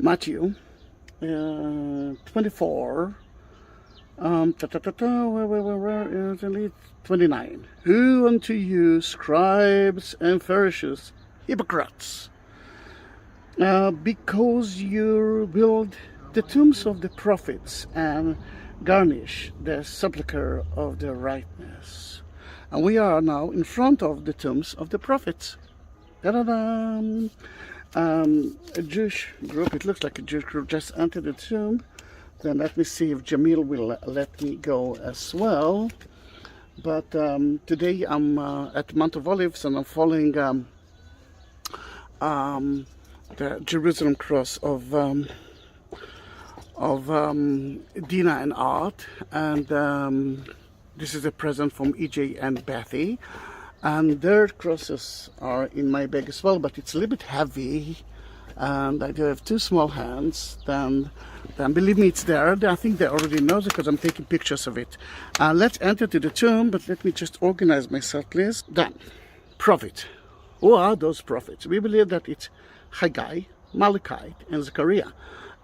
Matthew 24, where is it? 29. Who unto you, scribes and Pharisees, hypocrites, because you build the tombs of the prophets and garnish the sepulchre of their rightness. And we are now in front of the tombs of the prophets. Ta-da-da! A Jewish group, it looks like a Jewish group, just entered the tomb. Then let me see if Jamil will let me go as well. But today I'm at Mount of Olives and I'm following the Jerusalem cross of Dina and Art, and this is a present from EJ and Bethy, and their crosses are in my bag as well, but it's a little bit heavy and I do have two small hands. Then believe me, it's there. I think they already know because I'm taking pictures of it. Let's enter to the tomb, but let me just organize myself, please. Then, prophet. Who are those prophets? We believe that it's Haggai, Malachi, and Zechariah.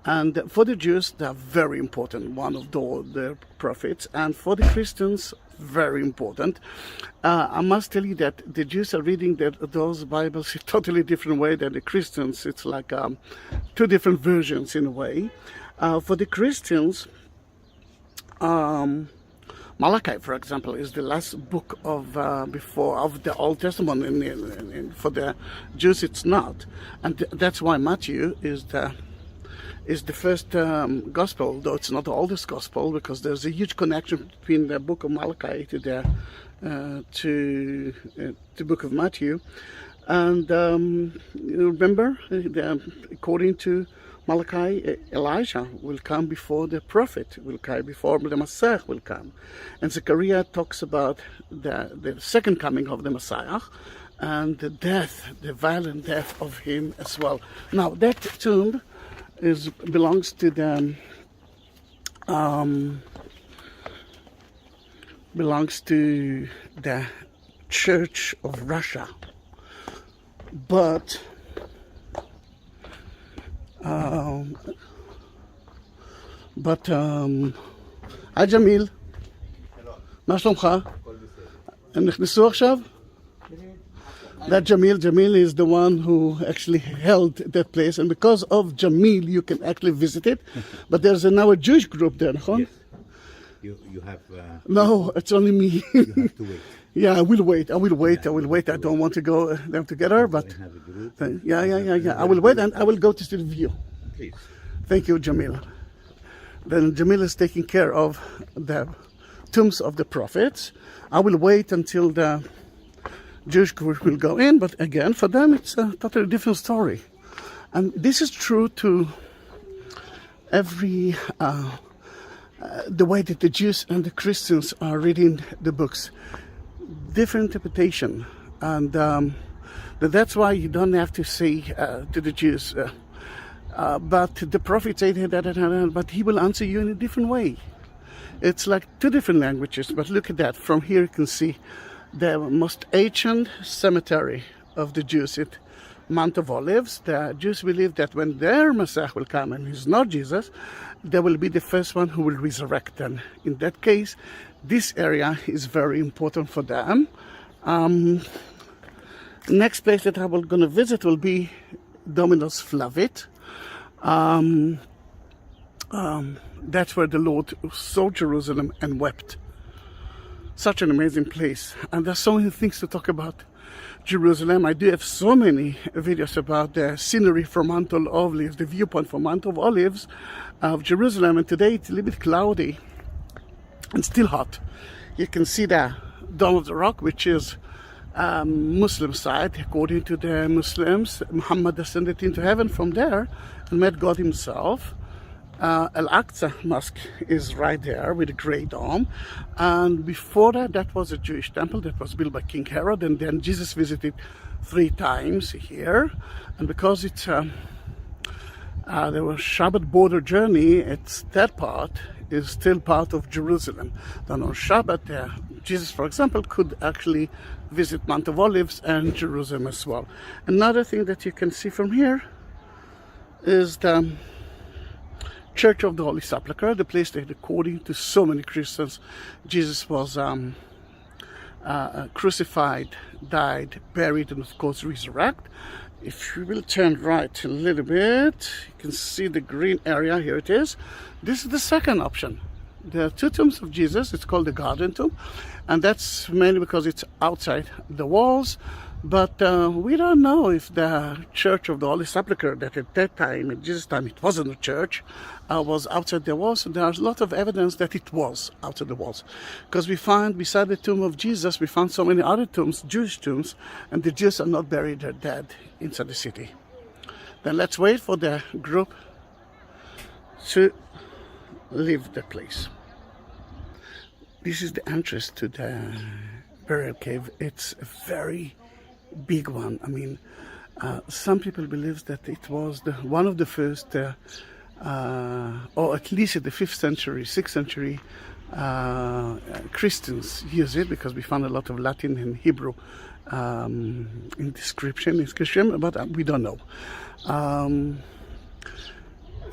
And for the Jews, they're very important, one of the prophets. And for the Christians, very important. I must tell you that the Jews are reading those Bibles in a totally different way than the Christians. It's like two different versions in a way. For the Christians, Malachi, for example, is the last book of the Old Testament. For the Jews, it's not, and that's why Matthew is the first gospel, though it's not the oldest gospel, because there's a huge connection between the book of Malachi to the book of Matthew. And you remember, according to Malachi, Elijah will come before the prophet, will come before the Messiah will come. And Zechariah talks about the second coming of the Messiah and the death, the violent death of him as well. Now that tomb belongs to the Church of Russia, but היי ג'מיל, מה שלומך? הם נכנסו עכשיו? That Jamil is the one who actually held that place, and because of Jamil you can actually visit it. But there's now a Jewish group there, נכון? Yes. You have... No, it's only me. You have to wait. Yeah, I will wait. I don't want to go them together, but yeah. I will wait and I will go to see the view. Please. Thank you, Jamil. Then Jamil is taking care of the tombs of the prophets. I will wait until the Jewish group will go in, but again, for them, it's a totally different story. And this is true to every, the way that the Jews and the Christians are reading the books. Different interpretation. And that's why you don't have to say to the Jews, but the prophet said that, but he will answer you in a different way. It's like two different languages, but look at that. From here you can see the most ancient cemetery of the Jews at Mount of Olives. The Jews believe that when their Messiah will come, and he's not Jesus, they will be the first one who will resurrect them. In that case, this area is very important for them. Next place that I'm going to visit will be Dominus Flavit. That's where the Lord saw Jerusalem and wept. Such an amazing place, and there's so many things to talk about Jerusalem. I do have so many videos about the scenery from Mount of Olives, the viewpoint from Mount of Olives of Jerusalem, and today it's a little bit cloudy and still hot. You can see the Dome of the Rock, which is Muslim side. According to the Muslims, Muhammad ascended into heaven from there and met God himself. Al-Aqsa Mosque is right there with a great dome, and before that was a Jewish temple that was built by King Herod, and then Jesus visited 3 times here. And because it's there was Shabbat border journey, that part is still part of Jerusalem. Then on Shabbat, Jesus, for example, could actually visit Mount of Olives and Jerusalem as well. Another thing that you can see from here is the Church of the Holy Sepulchre, the place that, according to so many Christians, Jesus was crucified, died, buried, and of course resurrected. If you will turn right a little bit, you can see the green area. Here it is. This is the second option. There are two tombs of Jesus. It's called the Garden Tomb, and that's mainly because it's outside the walls. But we don't know if the Church of the Holy Sepulchre, that at that time, in Jesus' time, it wasn't a church, was outside the walls. So there's a lot of evidence that it was outside the walls. Because we find, beside the tomb of Jesus, we found so many other tombs, Jewish tombs, and the Jews are not buried their dead inside the city. Then let's wait for the group to leave the place. This is the entrance to the burial cave. It's a very big one. I mean, some people believe that it was one of the first, or at least in the 5th century, 6th century, Christians use it, because we found a lot of Latin and Hebrew inscription, but we don't know.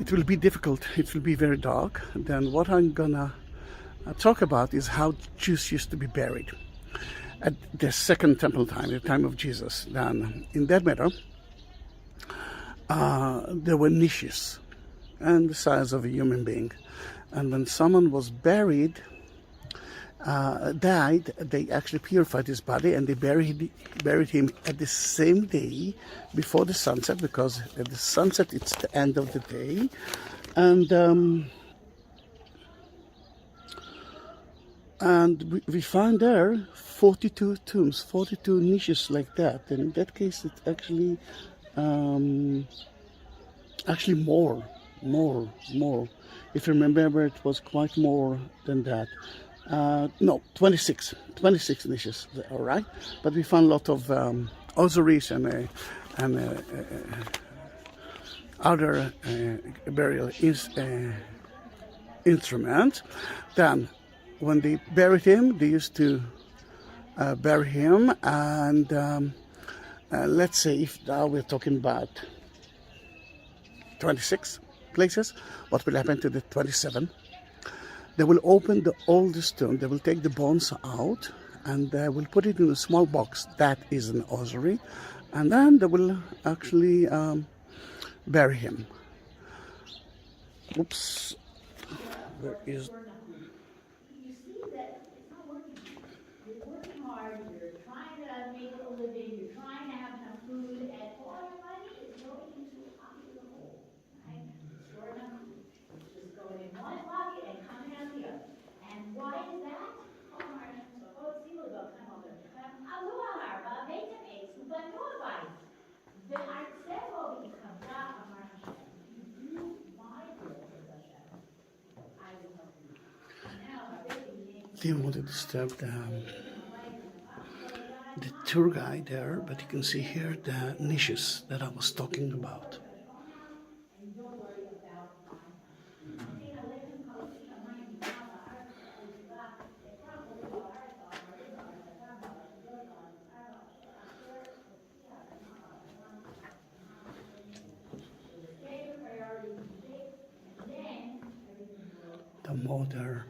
It will be difficult. It will be very dark. Then what I'm gonna talk about is how Jews used to be buried at the second temple time, the time of Jesus. Then, in that matter, there were niches and the size of a human being. And when someone was buried, died, they actually purified his body, and they buried him at the same day before the sunset, because at the sunset it's the end of the day. And we find there 42 tombs, 42 niches like that. And in that case, it's actually more. If you remember, it was quite more than that. No, 26 niches, all right? But we found a lot of ossuaries and other burial instruments. Then, when they buried him, they used to bury him, and let's say if now we're talking about 26 places, what will happen to the 27? They will open the oldest tomb, they will take the bones out, and they will put it in a small box. That is an ossuary, and then they will actually bury him. Oops, where is... Didn't want to disturb the tour guide there, but you can see here the niches that I was talking about. The mother.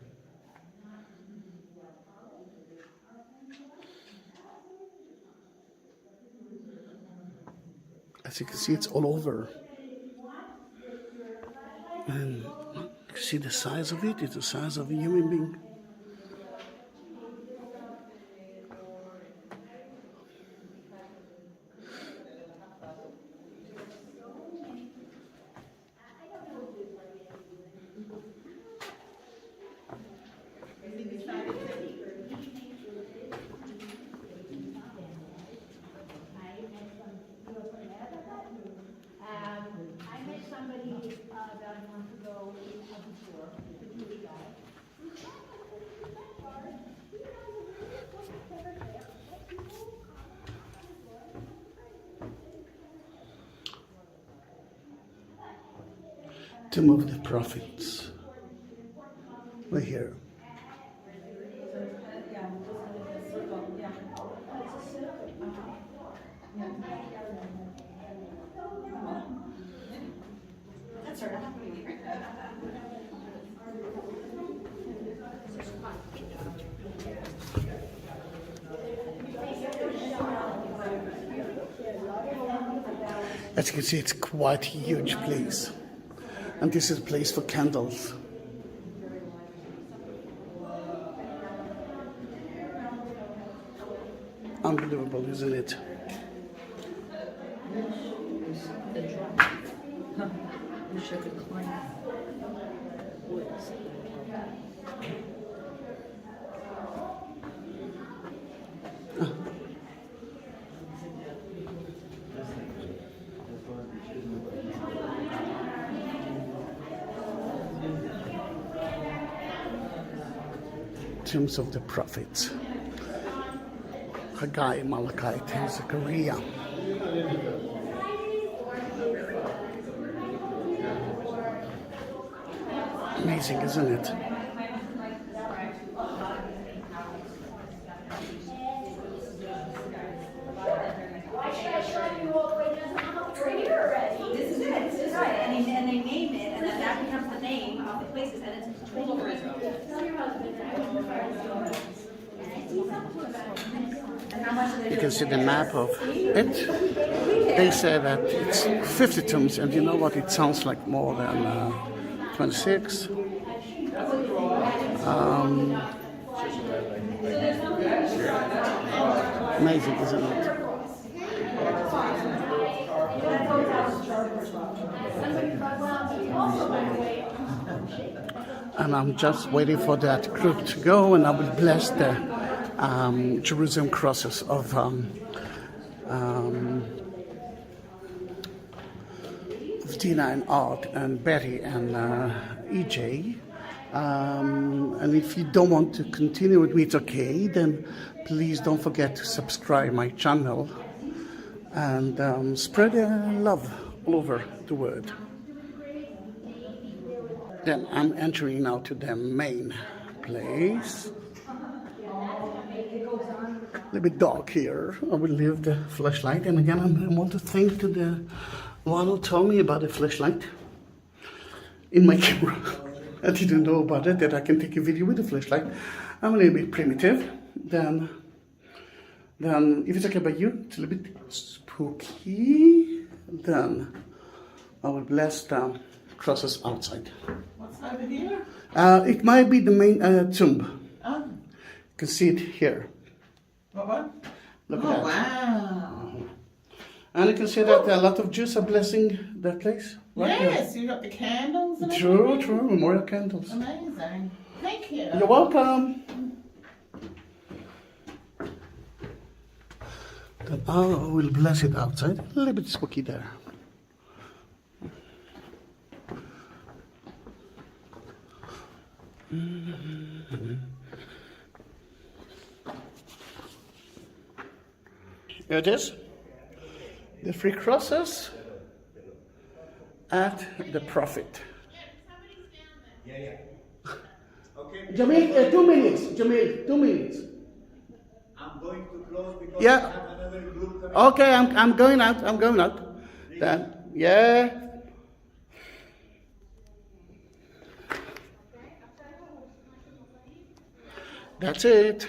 As you can see, it's all over. And you see the size of it? It's the size of a human being. I met somebody about a month ago before, a Jewish guy. Tomb of the Prophets. We're here. As you can see, it's quite a huge place. And this is a place for candles. Unbelievable, isn't it? Wish I could climb woods. Tombs of the prophets. Haggai, Malachi, and Zechariah. Amazing, isn't it? This is it, this is right, and they name it, and then that becomes the name of the places, and it's told over Israel. Tell your husband, I will You can see the map of it. They say that it's 50 tombs, and you know what? It sounds like more than 26. Amazing, isn't it? And I'm just waiting for that group to go, and I will bless the Jerusalem crosses of Dina and Art and Betty and EJ. And if you don't want to continue with me, it's okay. Then please don't forget to subscribe my channel and spread love all over the world. Then I'm entering now to the main place. A little bit dark here. I will leave the flashlight, and again I want to thank to the one who told me about the flashlight in my camera. I didn't know about it, that I can take a video with the flashlight. I'm a little bit primitive. Then if it's okay by you, it's a little bit spooky. Then I will bless the crosses outside. What's over here? It might be the main tomb. Oh. You can see it here. What one? Look Oh, at that. wow. And you can see that a lot of Jews are blessing that place. Right Yes, you got the candles and here. True, everything. true. Memorial candles. Amazing. Thank you. You're welcome. Then I will bless it outside. A little bit spooky there. Here it is. The three crosses at the prophet. Okay. Jamil, 2 minutes. Jamil, 2 minutes. I'm going to close because Yeah. I have another group coming. Okay, I'm going out. I'm going out. Then, yeah. That's it.